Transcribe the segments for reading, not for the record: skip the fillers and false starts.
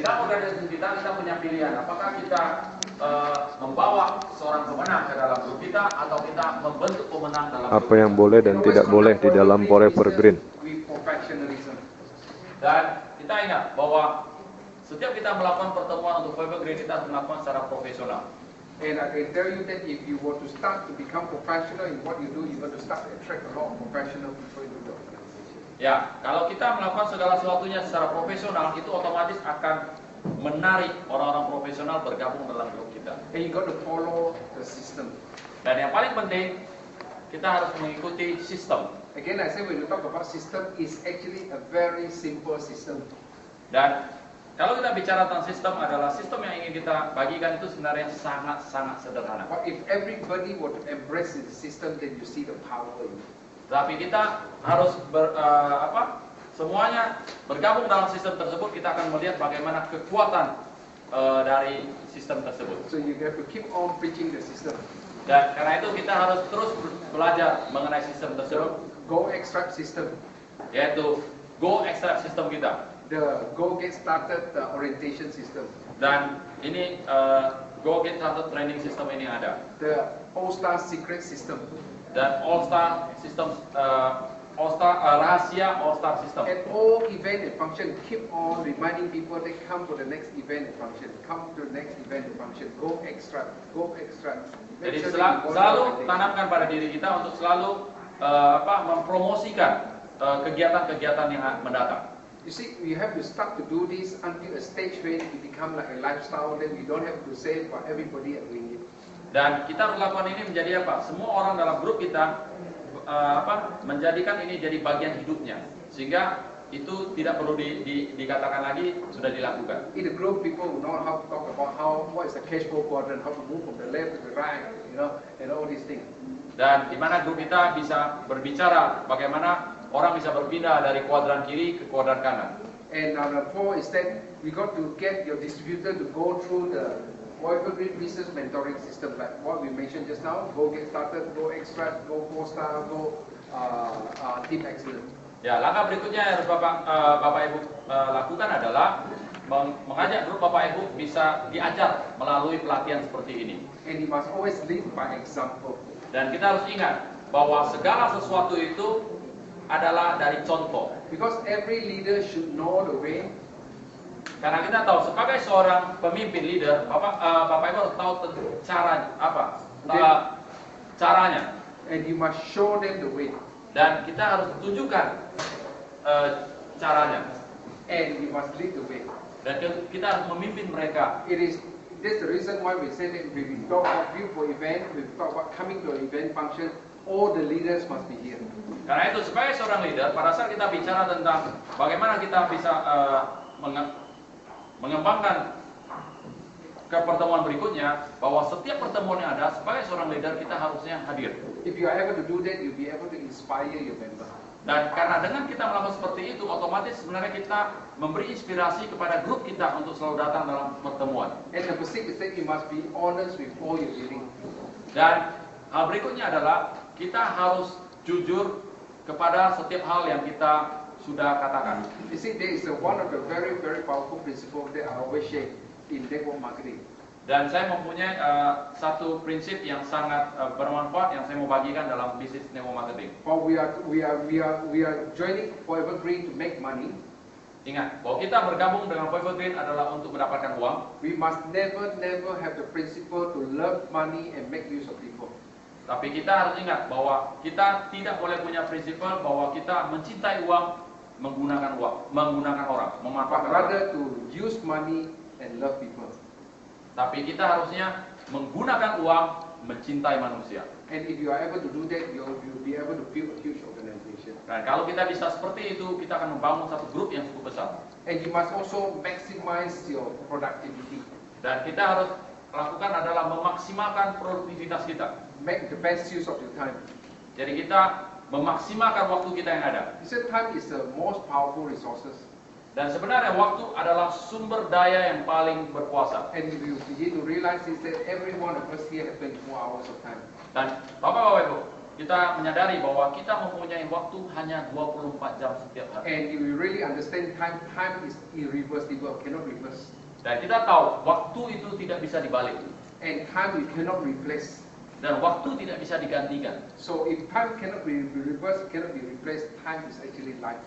dalam organisasi kita punya pilihan. Apakah kita membawa seorang pemenang ke dalam grup kita atau kita membentuk pemenang dalam Apa yang boleh dan tidak boleh di dalam Forever Green. Dan kita ingat bahwa setiap kita melakukan pertemuan untuk Forever Green, kita harus melakukan secara profesional. And I can tell you that if you want to start to become professional in what you do, you got to start to attract a lot of professional people into the organization. Ya, kalau kita melakukan segala sesuatunya secara profesional, itu otomatis akan menarik orang-orang profesional bergabung dalam grup kita. And you got to follow the system. Dan yang paling penting, kita harus mengikuti sistem. Again, I say when you talk about system, it's actually a very simple system. Dan kalau kita bicara tentang sistem, adalah sistem yang ingin kita bagikan itu sebenarnya sangat-sangat sederhana. But if everybody were to embrace the system, then you see the power in it. Tapi kita harus semuanya bergabung dalam sistem tersebut, kita akan melihat bagaimana kekuatan dari sistem tersebut. So you have to keep on preaching the system. Dan karena itu kita harus terus belajar mengenai sistem tersebut. Go extract system. Yaitu Go Extract system kita. The Go Get Started orientation system. Dan ini Go Get Started training system ini ada. The All-Star secret system. Dan All-Star system, rahasia All-Star system. At all event and function, keep on reminding people they come to the next event and function. Come to the next event and function. Go extract. Go extract. Jadi selalu tanamkan pada diri kita untuk selalu mempromosikan kegiatan-kegiatan yang mendatang. You see, we have to start to do this until a stage when it become like a lifestyle. Then we don't have to say for everybody are doing it. Dan kita harus lakukan ini menjadi apa? Semua orang dalam grup kita menjadikan ini jadi bagian hidupnya, sehingga itu tidak perlu dikatakan lagi, sudah dilakukan. In the group, people will know how to talk about what is the cash flow quadrant, how to move from the left to the right, and all these things. Dan di mana grup kita bisa berbicara bagaimana orang bisa berpindah dari kuadran kiri ke kuadran kanan. And number 4 is that we got to get your distributor to go through the Forever Green business mentoring system, like what we mentioned just now. Go Get Started, Go Extract, Go 4-Star, Go Team Excellent. Ya, langkah berikutnya yang harus Bapak Ibu lakukan adalah mengajak grup Bapak Ibu bisa diajar melalui pelatihan seperti ini. And you must always lead by example. Dan kita harus ingat bahwa segala sesuatu itu adalah dari contoh. Because every leader should know the way. Karena kita tahu sebagai seorang pemimpin leader, Bapak Ibu harus tahu caranya. And you must show them the way. Dan kita harus tunjukkan caranya. And you must lead the way. Dan kita harus memimpin mereka. That's the reason why we say that when we talk about view for event, we talk about coming to an event function, all the leaders must be here. Karena itu sebagai seorang leader, pada saat kita bicara tentang bagaimana kita bisa mengembangkan ke pertemuan berikutnya, bahwa setiap pertemuan yang ada, sebagai seorang leader kita harusnya hadir. If you are able to do that, you'll be able to inspire your member. Dan karena dengan kita melakukan seperti itu, otomatis sebenarnya kita memberi inspirasi kepada grup kita untuk selalu datang dalam pertemuan. And number 6 is that you must be honest with all your dealing. Dan hal berikutnya adalah kita harus jujur kepada setiap hal yang kita sudah katakan. You see, there is one of the very, very powerful principles that I always share in network marketing. Dan saya mempunyai satu prinsip yang sangat bermanfaat yang saya mau bagikan dalam bisnis network marketing. For we are joining Forever Green to make money. Ingat bahwa kita bergabung dengan Forever Green adalah untuk mendapatkan uang. We must never have the principle to love money and make use of people. Tapi kita harus ingat bahwa kita tidak boleh punya prinsip bahwa kita mencintai uang, menggunakan orang, memanfaatkan But rather orang. to use money and love people. Tapi kita harusnya menggunakan uang, mencintai manusia. And if you are able to do that, you'll be able to build a huge organization. Dan kalau kita bisa seperti itu, kita akan membangun satu grup yang cukup besar. And you must also maximize your productivity. Dan kita harus lakukan adalah memaksimalkan produktivitas kita. Make the best use of your time. Jadi kita memaksimalkan waktu kita yang ada. You said time is the most powerful resources. Dan sebenarnya waktu adalah sumber daya yang paling berkuasa. And if you begin to realize is that every one of us here has 24 hours of time. Dan Bapak-Bapak Ibu, kita menyadari bahwa kita mempunyai waktu hanya 24 jam setiap hari. And if we really understand time, time is irreversible, cannot reverse. Dan kita tahu waktu itu tidak bisa dibalik. And time we cannot replace. Dan waktu tidak bisa digantikan. So if time cannot be reversed, cannot be replaced, time is actually life.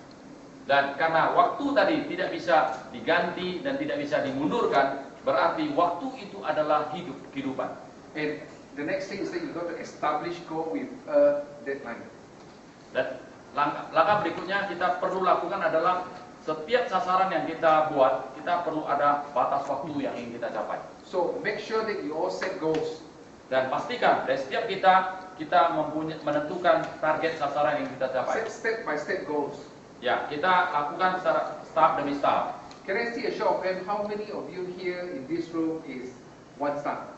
Dan karena waktu tadi tidak bisa diganti dan tidak bisa dimundurkan, berarti waktu itu adalah kehidupan. And the next thing is that you got to establish goal with a deadline. Dan langkah berikutnya kita perlu lakukan adalah setiap sasaran yang kita buat, kita perlu ada batas waktu yang ingin kita capai. So make sure that you all set goals. Dan pastikan dari setiap kita menentukan target sasaran yang kita capai. Set step by step goals. Ya, kita lakukan secara tahap demi tahap. Can I see a show of hands? How many of you here in this room is 1 star?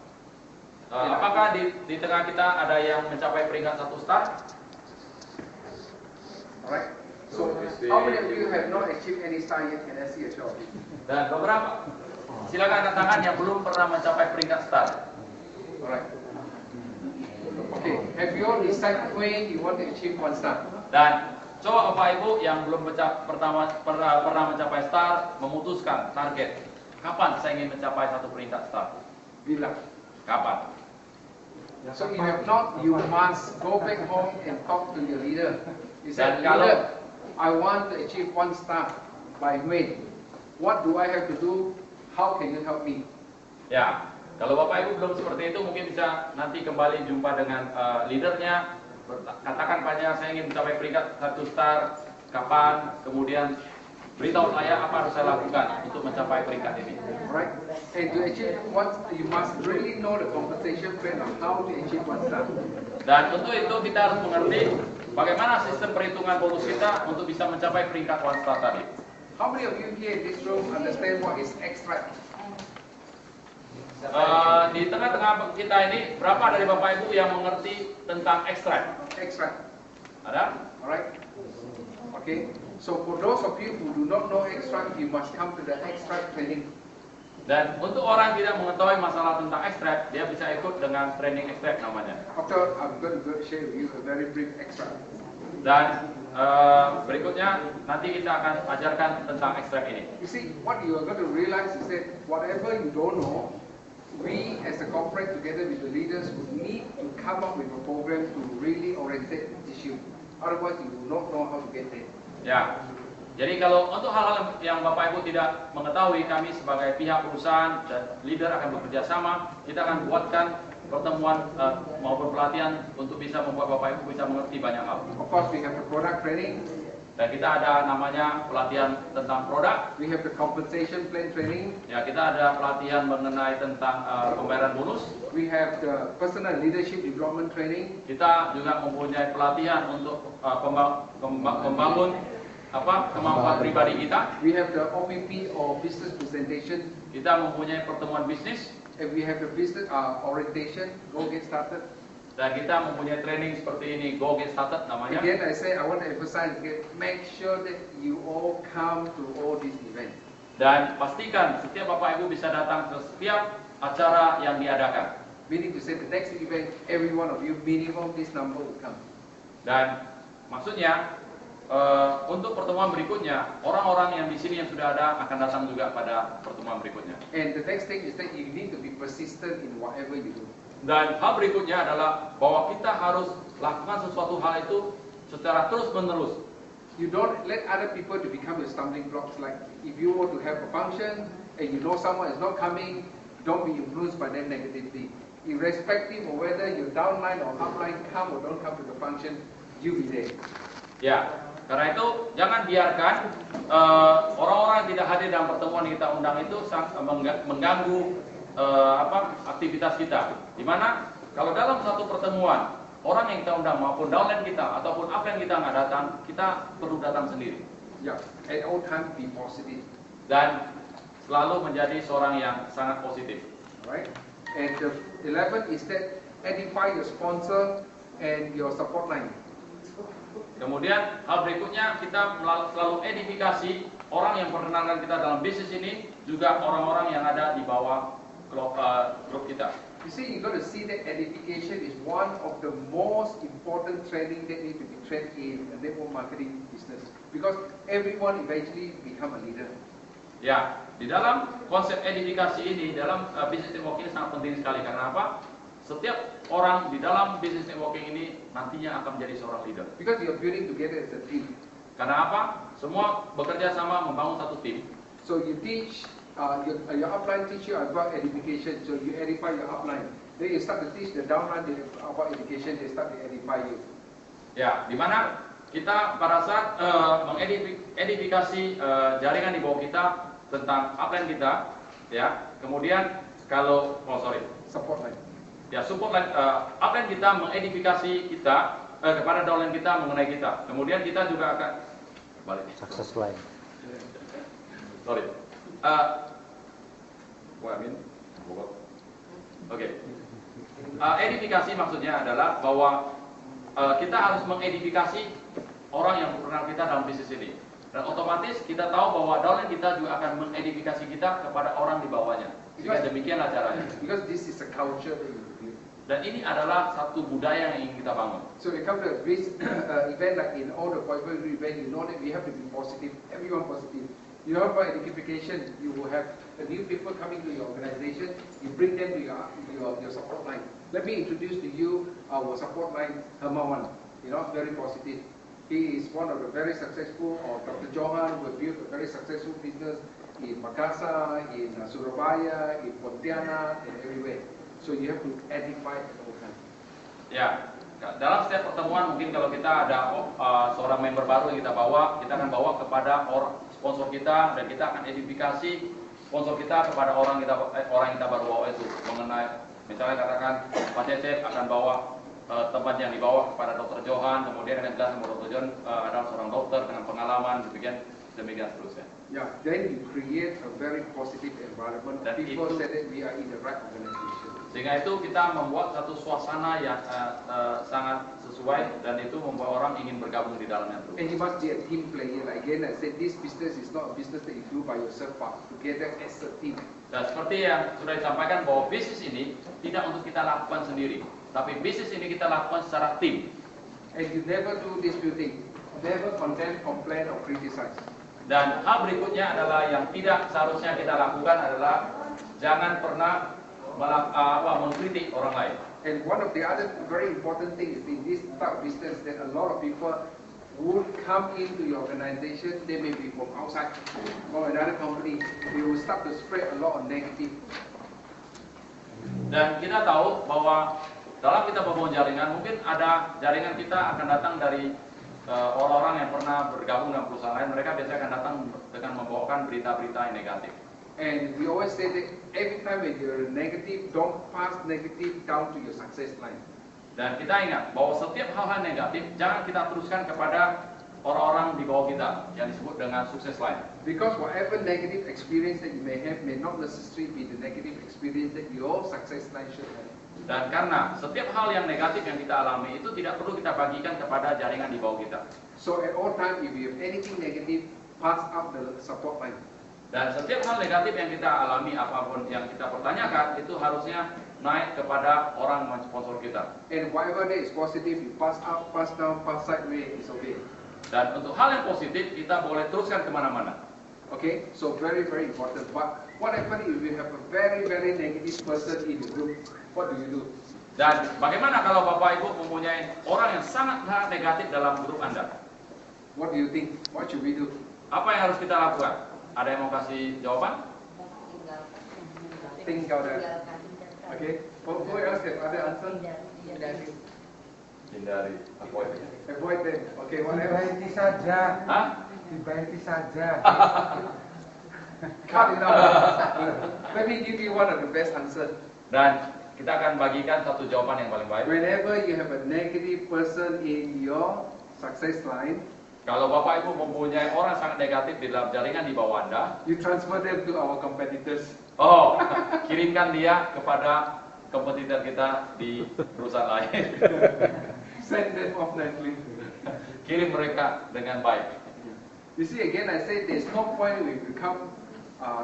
Apakah di tengah kita ada yang mencapai peringkat 1 star? Alright. So how many of you have not achieved any star yet? Can I see a show of hands? Dan beberapa, silakan angkat tangan yang belum pernah mencapai peringkat star. Alright. Okay. Have you all decided when you want to achieve 1 star? Dan coba Bapak Ibu yang belum pernah mencapai star memutuskan target. Kapan saya ingin mencapai 1 peringkat star? Bilang. Kapan? So if you have not, you must go back home and talk to your leader. You said, Dan kalau- leader, I want to achieve 1 star. By when? What do I have to do? How can you help me? Ya, kalau Bapak Ibu belum seperti itu, mungkin bisa nanti kembali jumpa dengan leadernya. Katakan pada saya ingin mencapai peringkat 1 star. Kapan? Kemudian beritahu saya apa harus saya lakukan untuk mencapai peringkat ini. Right? And to achieve 1, you must really know the compensation plan on how to achieve 1 star. Dan untuk itu kita harus mengerti bagaimana sistem perhitungan bonus kita untuk bisa mencapai peringkat 1 star tadi. How many of you here in this room understand what is extract? Di tengah-tengah kita ini, berapa dari Bapak Ibu yang mengerti tentang ekstrak? Extract. Ada? Alright? Okay? So for those of you who do not know extract, you must come to the extract training. Dan untuk orang yang tidak mengetahui masalah tentang ekstrak, dia bisa ikut dengan training ekstrak namanya. After I'm going to share with you a very brief extract. Dan berikutnya nanti kita akan ajarkan tentang ekstrak ini. You see, what you are going to realize is that whatever you don't know, we as a corporate together with the leaders would need to come up with a program to really orientate the issue. Otherwise, you will not know how to get there. Ya, jadi kalau untuk hal-hal yang Bapak Ibu tidak mengetahui, kami sebagai pihak perusahaan dan leader akan bekerja sama. Kita akan buatkan pertemuan maupun pelatihan untuk bisa membuat Bapak Ibu bisa mengerti banyak hal. Of course, we have the product training, Dan kita ada namanya pelatihan tentang produk. we have the compensation plan training, Ya, kita ada pelatihan mengenai tentang pembayaran bonus. we have the personal leadership development training, Kita juga mempunyai pelatihan untuk membangun kemampuan pribadi kita. we have the OPP or business presentation, Kita mempunyai pertemuan bisnis and we have the business orientation, go get started. dan kita mempunyai training seperti ini, Go Get Started namanya. Again, I say I want to emphasize again, make sure that you all come to all these events. Dan pastikan setiap Bapak Ibu bisa datang ke setiap acara yang diadakan. Meaning to say the next event, every one of you, minimum this number will come. Dan maksudnya untuk pertemuan berikutnya, orang-orang yang di sini yang sudah ada akan datang juga pada pertemuan berikutnya. And the next thing is that you need to be persistent in whatever you do. Dan hal berikutnya adalah bahwa kita harus lakukan sesuatu hal itu secara terus-menerus. You don't let other people to become your stumbling blocks. Like if you want to have a function and you know someone is not coming, don't be influenced by them negatively. Irrespective of whether you're downline or upline, come or don't come to the function, you be there. Ya, karena itu jangan biarkan orang-orang yang tidak hadir dalam pertemuan yang kita undang itu mengganggu aktivitas kita. Dimana kalau dalam satu pertemuan orang yang kita undang maupun downline kita ataupun apa yang kita nggak datang, kita perlu datang sendiri. Yeah, at all times be positive. Dan selalu menjadi seorang yang sangat positif. Alright? And the 11 is that edify your sponsor and your support line. Kemudian hal berikutnya kita selalu edifikasi orang yang perkenalkan kita dalam bisnis ini, juga orang-orang yang ada di bawah grup kita. You see, you got to see that edification is one of the most important training that need to be trained in a network marketing business, because everyone eventually become a leader. Ya, di dalam konsep edifikasi ini dalam bisnis networking sangat penting sekali. Karena apa? Setiap orang di dalam bisnis networking ini nantinya akan menjadi seorang leader. Because you are building together as a team. Karena apa? Semua bekerja sama membangun satu tim. So you teach, your upline teach you about edification, so you edify your upline. Then you start to teach the downline about education, they start to edify you. Ya, di mana kita pada saat mengedifikasi jaringan di bawah kita tentang upline kita, ya. Kemudian kalau Support line. ya support line, upline kita mengedifikasi kita kepada downline kita mengenai kita. Kemudian kita juga akan balik. Success line. Sorry. Oke. Edifikasi maksudnya adalah bahwa kita harus mengedifikasi orang yang pernah kita dalam bisnis ini. Dan otomatis kita tahu bahwa downline kita juga akan mengedifikasi kita kepada orang di bawahnya. Sehingga demikianlah caranya. Because this is a culture that you build. Dan ini adalah satu budaya yang ingin kita bangun. So we come to a event like in all the Bible event, you know that we have to be positive, everyone positive. You know about edification, you will have the new people coming to your organization, you bring them to your support line. Let me introduce to you our support line, Hermawan. You know, very positive. He is one of the very successful, or Dr. Johan, who built a very successful business in Makassar, in Surabaya, in Pontianak, and everywhere. So you have to edify the whole time. Ya, dalam setiap pertemuan mungkin kalau kita ada seorang member baru yang kita akan bawa kepada sponsor kita, dan kita akan edifikasi sponsor kita kepada orang yang kita baru bawa itu mengenai, misalnya katakan Pak Cecep akan bawa tempat yang dibawa kepada Dr. Johan, kemudian akan jelaskan bahwa Dr. Johan adalah seorang dokter dengan pengalaman demikian seterusnya. Yeah, then you create a very positive environment. People say that we are in the right organization. Sehingga itu kita membuat satu suasana yang sangat sesuai, dan itu membuat orang ingin bergabung di dalamnya terus. And you must be a team player. Like again, I said this business is not a business that you do by yourself, but together as a team. Dan seperti yang sudah disampaikan bahwa bisnis ini tidak untuk kita lakukan sendiri, tapi bisnis ini kita lakukan secara tim. And you never do disputing, never condemn, complain, or criticize. Dan hal berikutnya adalah yang tidak seharusnya kita lakukan adalah jangan pernah mengkritik orang lain. And one of the other very important things in this type of business that a lot of people would come into your organization, they may be from outside, from another company, they will start to spread a lot of negative. Dan kita tahu bahwa dalam kita membangun jaringan, mungkin ada jaringan kita akan datang dari orang-orang yang pernah bergabung dengan perusahaan lain. Mereka biasanya akan datang dengan membawakan berita-berita yang negatif. And we always say that every time when you're negative, don't pass negative down to your success line. Dan kita ingat bahwa setiap hal-hal negatif jangan kita teruskan kepada orang-orang di bawah kita yang disebut dengan sukses line. Because whatever negative experience that you may have may not necessarily be the negative experience that your success line should have. Dan karena setiap hal yang negatif yang kita alami itu tidak perlu kita bagikan kepada jaringan di bawah kita. So at all time, if you have anything negative, pass up the support line. Dan setiap hal negatif yang kita alami, apapun yang kita pertanyakan, itu harusnya naik kepada orang sponsor kita. And whatever that is positive, you pass up, pass down, pass sideways, it's okay. Dan untuk hal yang positif, kita boleh teruskan kemana-mana. Okay, so very, very important. But what happens if you have a very, very negative person in the group? What do you do? Dan bagaimana kalau Bapak Ibu mempunyai orang yang sangat negatif dalam grup Anda? What do you think? What should we do? Apa yang harus kita lakukan? Ada yang mau kasih jawaban? Tinggalkan. Okay. Who else have other answer? Hindari. Avoid. Avoid them. Okay. What else? Dibaiki saja. Hah? Dibaiki saja. Cut it out. Let me give you one of the best answer. Dan kita akan bagikan satu jawaban yang paling baik. Whenever you have a negative person in your success line, Kalau Bapak Ibu mempunyai orang sangat negatif di dalam jaringan di bawah Anda, you transfer them to our competitors. oh, kirimkan dia kepada kompetitor kita di perusahaan lain. Send them off nicely. Kirim mereka dengan baik. You see, again, I say there's no point we become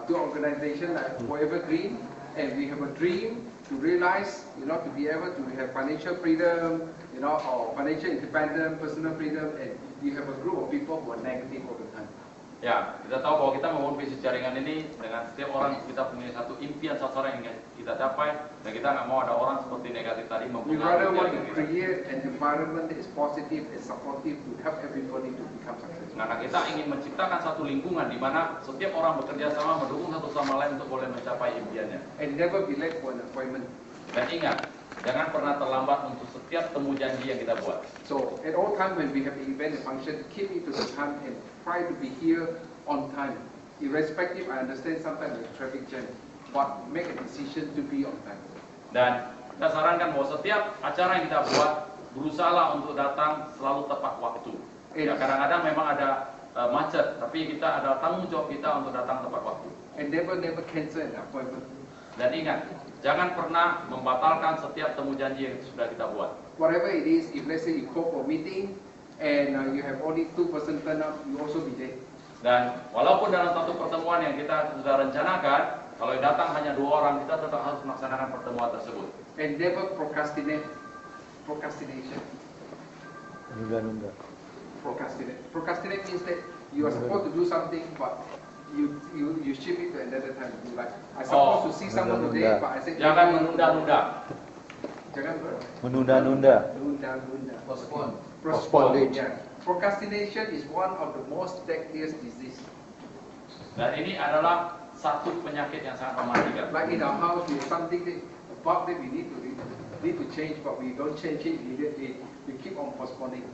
to organization like Forever Green, and we have a dream to realize, to be able to have financial freedom, or financial independence, personal freedom, and you have a group of people who are negative all the time. Ya, kita tahu bahwa kita membangun bisnis jaringan ini dengan setiap orang kita punya satu impian sasaran yang kita capai, dan kita nggak mau ada orang seperti negatif tadi We rather mempengaruhi want to jaringan kita. create an environment that is positive and supportive to help everybody to become successful. Karena kita ingin menciptakan satu lingkungan di mana setiap orang bekerja sama mendukung satu sama lain untuk boleh mencapai impiannya. And never be late for an appointment. Dan ingat, jangan pernah terlambat untuk setiap temu janji yang kita buat. So at all time when we have an event and function, keep it to the time and try to be here on time. Irrespective, I understand sometimes there's traffic jam, but make a decision to be on time. Dan kita sarankan bahwa setiap acara yang kita buat, berusahalah untuk datang selalu tepat waktu. Ya, kadang-kadang memang ada macet, tapi kita ada tanggung jawab kita untuk datang tepat waktu. And never cancel an appointment. Dan ingat, jangan pernah membatalkan setiap temu janji yang sudah kita buat. Whatever it is, if let's say you call for a meeting and you have only 2 person turn up, you also be late. Dan walaupun dalam satu pertemuan yang kita sudah rencanakan, kalau yang datang hanya 2 orang, kita tetap harus melaksanakan pertemuan tersebut. And never procrastinate. Procrastination. Nunda-nunda. Procrastinate means that you are supposed to do something, but you shift it to another time. You like, I supposed to see someone today, but I said Jangan menunda-nunda. Jangan Menunda-nunda. menunda. Postpone. Postpone. Yeah. Procrastination is one of the most deadliest disease. Dan ini adalah satu penyakit yang sangat mematikan. Like in our house, we have something that about that we need to change, but we don't change it immediately. We keep on postponing.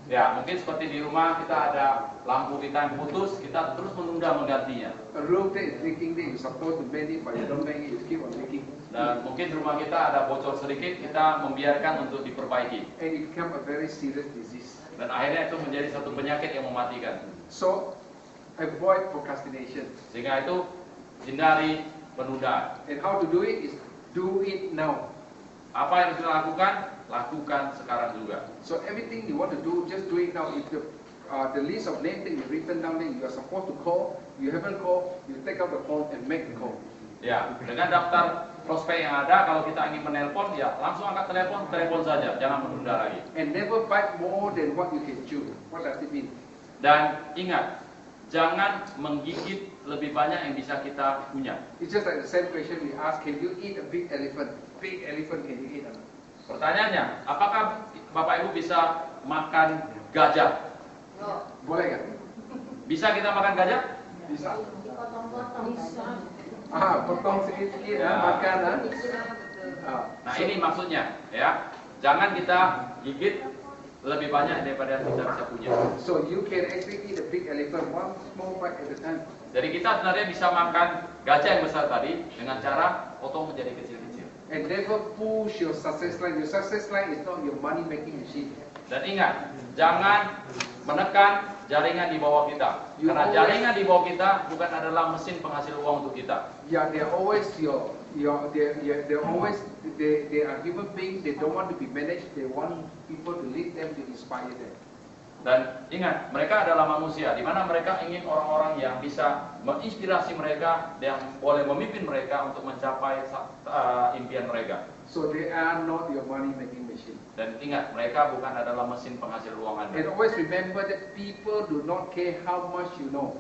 Ya, mungkin seperti di rumah kita ada lampu kita yang putus, kita terus menunda menggantinya. A room that is leaking, that you're supposed to mend it, but you don't mend it, you keep on leaking. Dan mungkin di rumah kita ada bocor sedikit, kita membiarkan untuk diperbaiki. And it becomes a very serious disease. Dan akhirnya itu menjadi satu penyakit yang mematikan. So, avoid procrastination. Sehingga itu hindari penundaan. And how to do it is do it now. Apa yang harus dilakukan? Lakukan sekarang juga. So everything you want to do, just do it now. If the list of names that you've written down that you are supposed to call, you haven't called, you take out the phone and make the call. Ya, dengan daftar prospek yang ada, kalau kita ingin menelpon, ya langsung angkat telepon saja, jangan menunda lagi. And never bite more than what you can chew. What does it mean? Dan ingat, jangan menggigit lebih banyak yang bisa kita punya. It's just like the same question we ask, can you eat a big elephant? Big elephant, can you eat or not? Pertanyaannya, apakah Bapak Ibu bisa makan gajah? Boleh kan? Bisa kita makan gajah? Bisa. Dipotong-potong. Potong sedikit-sedikit, Ya. makan. Nah ini maksudnya, ya. Jangan kita gigit lebih banyak daripada yang kita bisa punya. So you can actually eat a big elephant one small bite at a time. Jadi kita sebenarnya bisa makan gajah yang besar tadi dengan cara potong menjadi kecil-kecil. And never push your success line. Your success line is not your money making machine. Dan ingat, jangan menekan jaringan di bawah kita. Karena jaringan di bawah kita bukan adalah mesin penghasil uang untuk kita. Yeah, they're always they're always they are human beings. They don't want to be managed. They want people to lead them, to inspire them. Dan ingat, mereka adalah manusia, di mana mereka ingin orang-orang yang bisa menginspirasi mereka, yang boleh memimpin mereka untuk mencapai impian mereka. So they are not your money making machine. Dan ingat, mereka bukan adalah mesin penghasil uang Anda. And always remember that people do not care how much you know.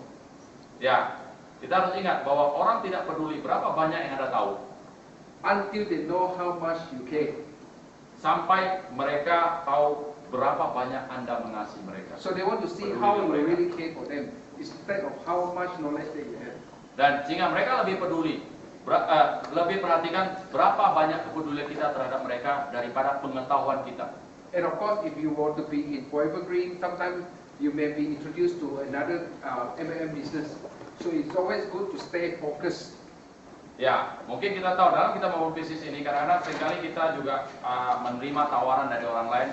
Ya, kita harus ingat bahwa orang tidak peduli berapa banyak yang Anda tahu, Until they know how much you care. sampai mereka tahu berapa banyak Anda mengasihi mereka. So they want to see how you really care for them, instead of how much knowledge that you have. Dan sehingga mereka lebih peduli, lebih perhatikan berapa banyak kepedulian kita terhadap mereka daripada pengetahuan kita. And of course, if you want to be in Forever Green, sometimes you may be introduced to another M&M business. So it's always good to stay focused. Ya, mungkin kita tahu dalam kita membangun bisnis ini, kadang-kadang seringkali kita juga menerima tawaran dari orang lain,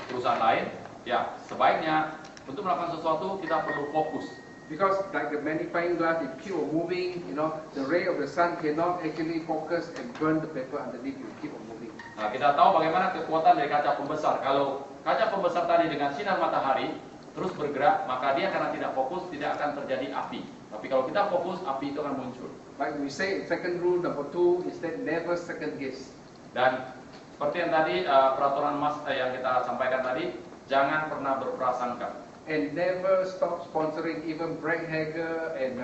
perusahaan lain. Ya, sebaiknya untuk melakukan sesuatu kita perlu fokus. Because like the magnifying glass, if keep on moving, the ray of the sun cannot actually focus and burn the paper underneath. You keep on moving. Nah, kita tahu bagaimana kekuatan dari kaca pembesar. Kalau kaca pembesar tadi dengan sinar matahari terus bergerak, maka dia karena tidak fokus tidak akan terjadi api. Tapi kalau kita fokus, api itu akan muncul. Like we say, second rule number 2 is that never second guess. Dan seperti yang tadi peraturan Mas yang kita sampaikan tadi, jangan pernah berprasangka. And never stop sponsoring. Even Brett Hager and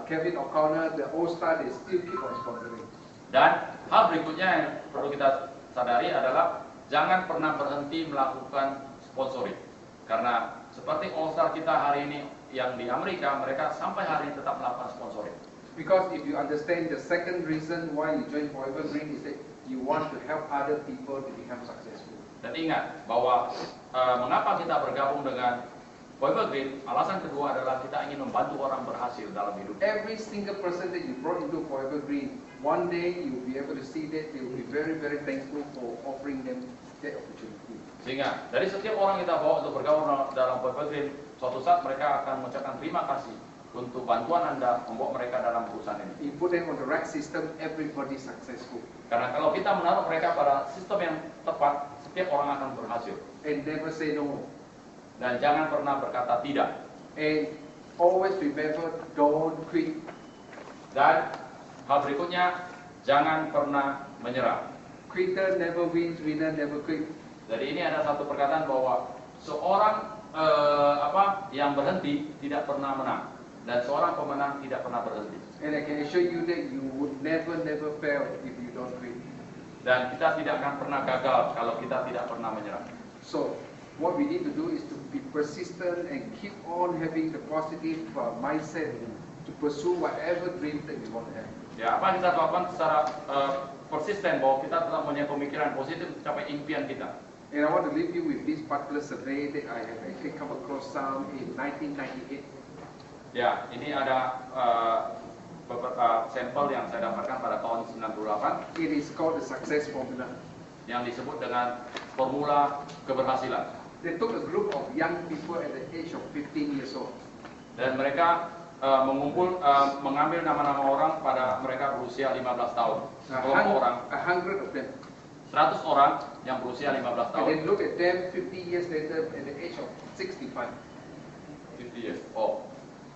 Kevin O'Connor, the All-Star, they still keep on sponsoring. Dan hal berikutnya yang perlu kita sadari adalah jangan pernah berhenti melakukan sponsoring. Karena seperti All-Star kita hari ini yang di Amerika, mereka sampai hari ini tetap melakukan sponsoring. Because if you understand the second reason why you join Forever Green is that you want to help other people to become successful. Dan ingat bahwa mengapa kita bergabung dengan Forever Green, alasan kedua adalah kita ingin membantu orang berhasil dalam hidup. Every single person that you brought into Forever Green, one day you'll be able to see that they will be very, very thankful for offering them that opportunity. Sehingga dari setiap orang kita bawa untuk bergabung dalam Forever Green, suatu saat mereka akan mengucapkan terima kasih untuk bantuan Anda membawa mereka dalam perusahaan ini. You put them on the right system, everybody successful. Karena kalau kita menaruh mereka pada sistem yang tepat, setiap orang akan berhasil. And never say no. Dan jangan pernah berkata tidak. And always remember, don't quit. Dan hal berikutnya, jangan pernah menyerah. Quitter never wins, winner never quit. Jadi ini ada satu perkataan bahwa seorang yang berhenti tidak pernah menang, dan seorang pemenang tidak pernah berhenti. And I can assure you that you would never fail if you don't quit. Dan kita tidak akan pernah gagal kalau kita tidak pernah menyerah. So, what we need to do is to be persistent and keep on having the positive mindset to pursue whatever dreams that we want to have. Ya, apa yang kita lakukan secara persisten bahwa kita tetap punya pemikiran positif untuk capai impian kita. And I want to leave you with this particular survey that I have actually come across some in 1998. Ya, ini ada beberapa sampel yang saya dapatkan pada tahun 98 It is called the success formula. yang disebut dengan formula keberhasilan. They took a group of young people at the age of 15 years old. Dan mereka mengambil nama-nama orang pada mereka berusia 15 tahun. Kelompok orang, 100 of them. 100 orang yang berusia 15 And tahun. then look at them 50 years later at the age of 65. 50 years. Oh.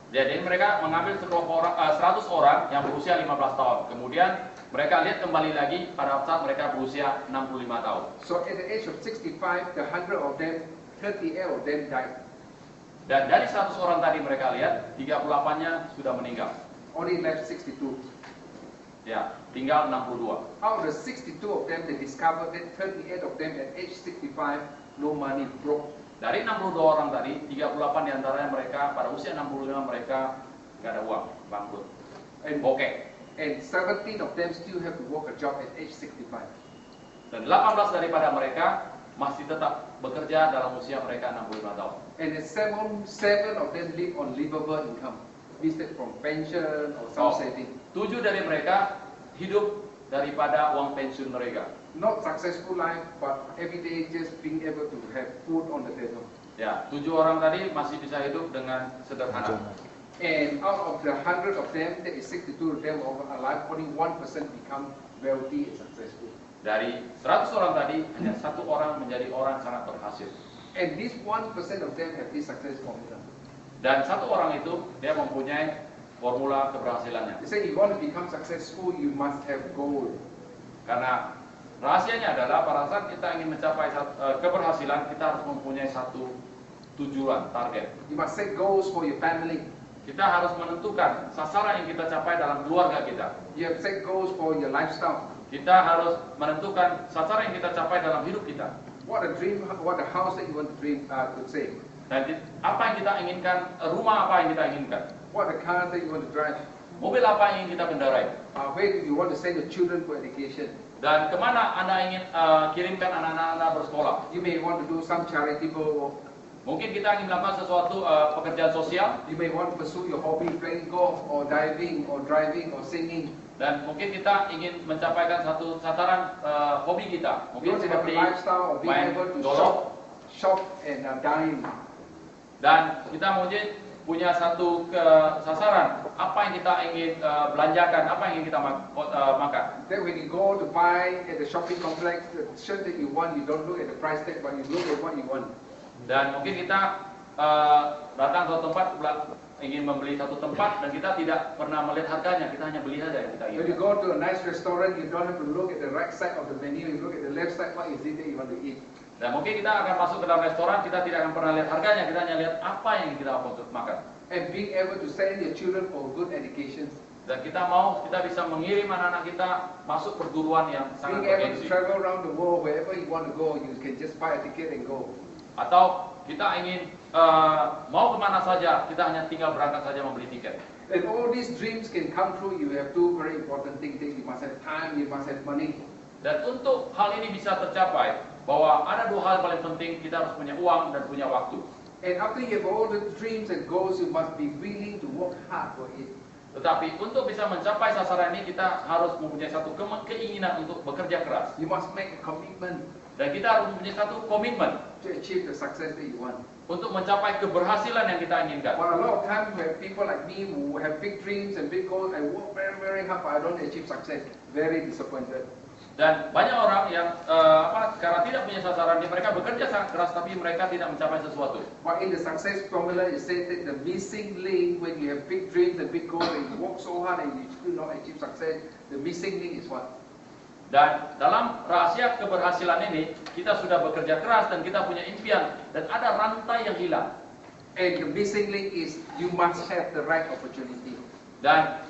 Jadi mereka mengambil sekelompok orang, 100 orang yang berusia 15 tahun. Kemudian mereka lihat kembali lagi pada saat mereka berusia 65 tahun. So at the age of 65, the 100 of them, 38 of them died. Dan dari 100 orang tadi mereka lihat, 38-nya sudah meninggal. Only left 62. Ya, tinggal 62. Out of the 62 of them, they discovered that 38 of them at age 65, no money, broke. Dari 62 orang tadi, 38 diantaranya mereka pada usia 65 mereka nggak ada uang, bangkrut, bokeh. And 17 of them still have to work a job at age 65. Dan 18 daripada mereka masih tetap bekerja dalam usia mereka 65 tahun. And the seven of them live on livable income, listed from pension or some saving. 7 dari mereka hidup daripada uang pensiun mereka. Not successful life, but every day just being able to have food on the table. Ya, 7 orang tadi masih bisa hidup dengan sederhana. And out of the 100 of them, there is 62 of them are alive, only 1% become wealthy and successful. Dari 100 orang tadi, hanya 1 orang menjadi orang sangat berhasil. And this 1% of them have this success formula. Dan 1 orang itu, dia mempunyai formula keberhasilannya. They say if you want to become successful, you must have goal. Karena rahasianya adalah pada saat kita ingin mencapai keberhasilan, kita harus mempunyai satu tujuan, target. You must set goals for your family. Kita harus menentukan sasaran yang kita capai dalam keluarga kita. You have set goals for your lifestyle. Kita harus menentukan sasaran yang kita capai dalam hidup kita. What a dream, what a house that you want to dream to save. Dan apa yang kita inginkan, rumah apa yang kita inginkan, What a car that you want to drive. mobil apa yang ingin kita kendarai, Where do you want to send your children for education. dan kemana Anda ingin kirimkan anak-anak Anda bersekolah. You may want to do some charitable work. Mungkin kita ingin melakukan sesuatu pekerjaan sosial, You may want to pursue your hobby, playing golf or diving or driving or singing. dan mungkin kita ingin mencapaikan satu sasaran hobi kita. You Mungkin want to have a seperti lifestyle of being main able to golf, shop and dine. dan kita mungkin punya satu sasaran apa yang kita ingin belanjakan, apa yang ingin kita makan. Then when you go to buy at the shopping complex, the shirt that you want, you don't look at the price tag, but you look at what you want. Dan mungkin kita datang ke tempat ingin membeli satu tempat dan kita tidak pernah melihat harganya, kita hanya beli saja yang kita When you inginkan. go to a nice restaurant, you don't have to look at the right side of the menu, you look at the left side, what is it that you want to eat. Dan mungkin kita akan masuk ke dalam restoran, kita tidak akan pernah lihat harganya, kita hanya lihat apa yang kita mau makan. And being able to send your children for good education, Dan kita bisa mengirim anak-anak kita masuk perguruan yang sangat being able to bergengsi. travel around the world, wherever you want to go, you can just buy a ticket and go. Atau kita ingin mau kemana saja, kita hanya tinggal berangkat saja membeli tiket. And all these dreams can come true, you have two very important things. You must have time, you must have money. Dan untuk hal ini bisa tercapai, bahwa ada dua hal yang paling penting, kita harus punya uang dan punya waktu. And after you have all the dreams and goals, you must be willing to work hard for it. Tetapi untuk bisa mencapai sasaran ini, kita harus mempunyai satu keinginan untuk bekerja keras. You must make a commitment Dan kita harus mempunyai satu komitmen to achieve the success that you want. untuk mencapai keberhasilan yang kita inginkan. But a lot of times we have people like me who have big dreams and big goals, I work very, very hard, but I don't achieve success. Very disappointed. Dan banyak orang yang karena tidak punya sasaran, mereka bekerja sangat keras tapi mereka tidak mencapai sesuatu. But in the success formula, it says that the missing link when you have big dreams and big goals and you work so hard and you still not achieve success, the missing link is what? Dan dalam rahasia keberhasilan ini, kita sudah bekerja keras dan kita punya impian dan ada rantai yang hilang. And the missing link is you must have the right opportunity. Dan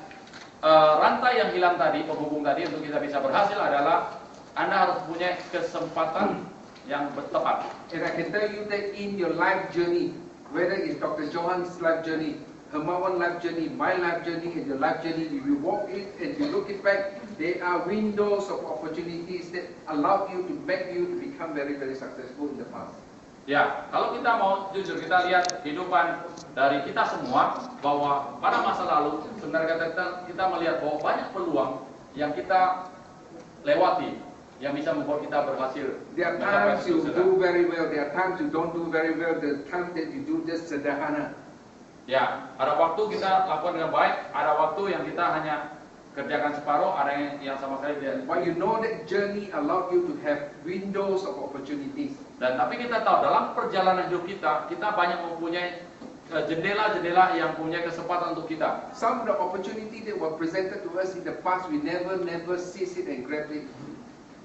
rantai yang hilang tadi, penghubung tadi untuk kita bisa berhasil adalah Anda harus punya kesempatan yang tepat. And I can tell you that in your life journey, whether it's Dr. Johan's life journey, Hermawan life journey, my life journey, and your life journey, if you walk it and you look it back, there are windows of opportunities that allow you to make you to become very, very successful in the past. Ya, kalau kita mau jujur, kita lihat kehidupan dari kita semua, bahwa pada masa lalu sebenarnya kita melihat bahwa banyak peluang yang kita lewati yang bisa membuat kita berhasil. There are mencapai times you sukses. do very well, there are times you don't do very well, there are times that you do just sederhana. Ya, ada waktu kita lakukan dengan baik, ada waktu yang kita hanya kerjakan separuh, ada yang sama sekali tidak. But you know that journey allowed you to have windows of opportunities. Dan tapi kita tahu dalam perjalanan hidup kita banyak mempunyai jendela-jendela yang punya kesempatan untuk kita. Some of the opportunity that were presented to us in the past, we never seize it and grab it.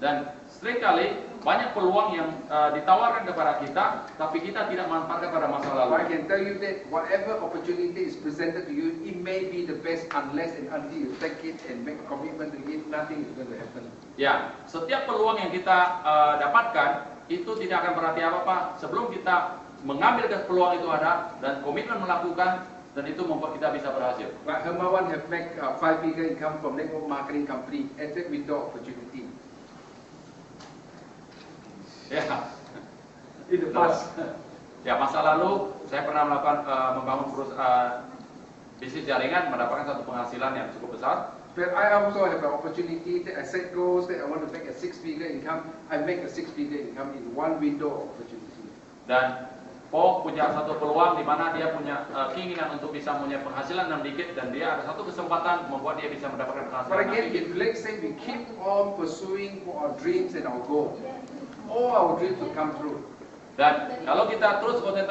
Dan seringkali banyak peluang yang ditawarkan kepada kita, tapi kita tidak manfaatkan pada masa I lalu. can tell you that whatever opportunity is presented to you, it may be the best unless and until you take it and make a commitment to it, nothing is going to happen. Ya, setiap peluang yang kita dapatkan itu tidak akan berarti apa-apa sebelum kita mengambil peluang itu ada dan komitmen melakukan, dan itu membuat kita bisa berhasil. Like Hermawan have made 5-figure income from network marketing company at that window opportunity. Ya, In the past. ya masa lalu saya pernah melakukan membangun bisnis jaringan, mendapatkan satu penghasilan yang cukup besar. But I also have an opportunity that I set goals that I want to make a 6-figure income. I make a 6-figure income in one window of opportunity. Dan Po punya satu peluang di mana dia punya keinginan untuk bisa punya penghasilan yang dikit, dan dia ada satu kesempatan membuat dia bisa mendapatkan But penghasilan again, yang dikit. if let's say we keep on pursuing for our dreams and our goals, all our dreams will come true. Dan kalau kita terus konsentrasi